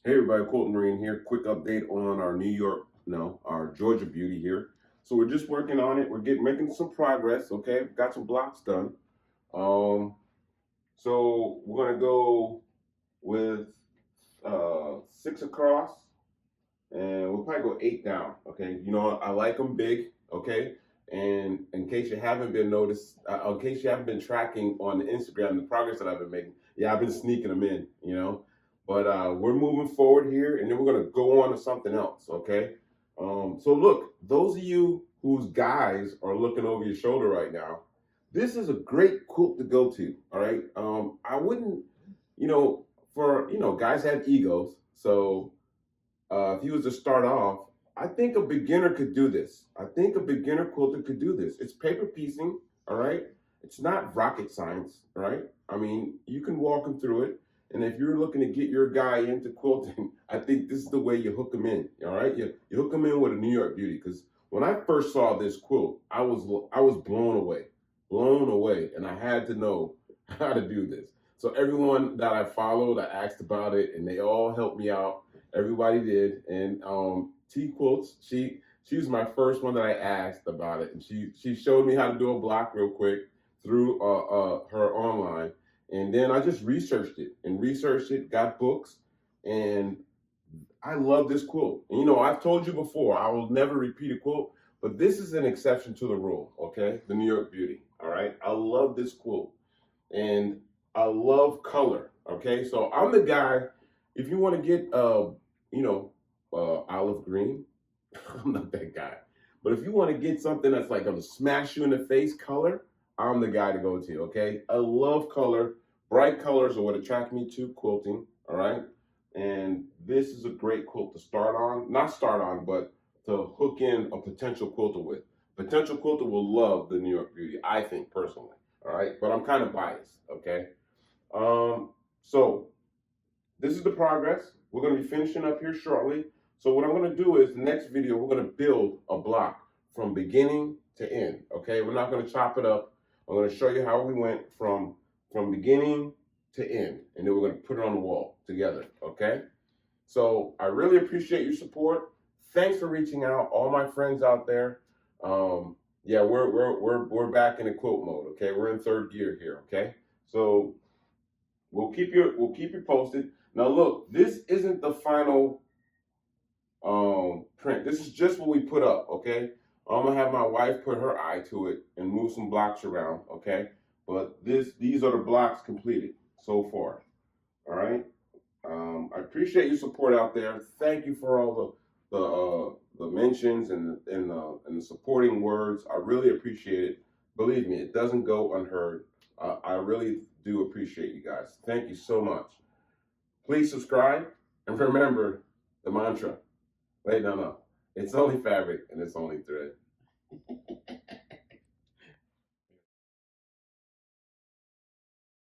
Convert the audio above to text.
Hey everybody, Colton Marine here. Quick update on our our Georgia beauty here. So we're just working on it. We're making some progress. Okay, got some blocks done. Um, so we're gonna go with 6 across, and we'll probably go 8 down. Okay, I like them big. Okay, and in case you haven't in case you haven't been tracking on the Instagram the progress that I've been making, yeah, I've been sneaking them in. But we're moving forward here, and then we're gonna go on to something else. Okay. So look, those of you whose guys are looking over your shoulder right now, this is a great quilt to go to. All right. I wouldn't, you know, guys have egos, so if you was to start off, I think a beginner could do this. I think a beginner quilter could do this. It's paper piecing, all right? It's not rocket science, all right? I mean, you can walk them through it. And if you're looking to get your guy into quilting, I think this is the way you hook them in, all right? You hook them in with a New York Beauty, because when I first saw this quilt, I was blown away, and I had to know how to do this. So everyone that I followed, I asked about it, and they all helped me out. Everybody did, and T Quilts. She was my first one that I asked about it, and she showed me how to do a block real quick through her online, and then I just researched it, got books, and I love this quilt. And I've told you before, I will never repeat a quilt, but this is an exception to the rule. Okay, the New York Beauty. All right, I love this quilt, and I love color. Okay, so I'm the guy. If you want to get olive green, I'm not that guy. But if you want to get something that's like gonna smash you in the face color, I'm the guy to go to. Okay, I love color. Bright colors are what attract me to quilting. All right, and this is a great quilt to start on. Not start on, but to hook in a potential quilter with. Potential quilter will love the New York Beauty, I think personally. All right, but I'm kind of biased. Okay, so this is the progress. We're going to be finishing up here shortly. So what I'm going to do is the next video, we're going to build a block from beginning to end. Okay, we're not going to chop it up. I'm going to show you how we went from beginning to end, and then we're going to put it on the wall together. Okay, so I really appreciate your support. Thanks for reaching out, all my friends out there. Yeah, we're back in the quilt mode. Okay, we're in third gear here. Okay, so we'll keep you posted. Now look, this isn't the final print. This is just what we put up, okay? I'm gonna have my wife put her eye to it and move some blocks around, okay? But these are the blocks completed so far. All right. I appreciate your support out there. Thank you for all the mentions and the supporting words. I really appreciate it. Believe me, it doesn't go unheard. I really do appreciate you guys. Thank you so much. Please subscribe and remember the mantra. Wait, no. It's only fabric and it's only thread.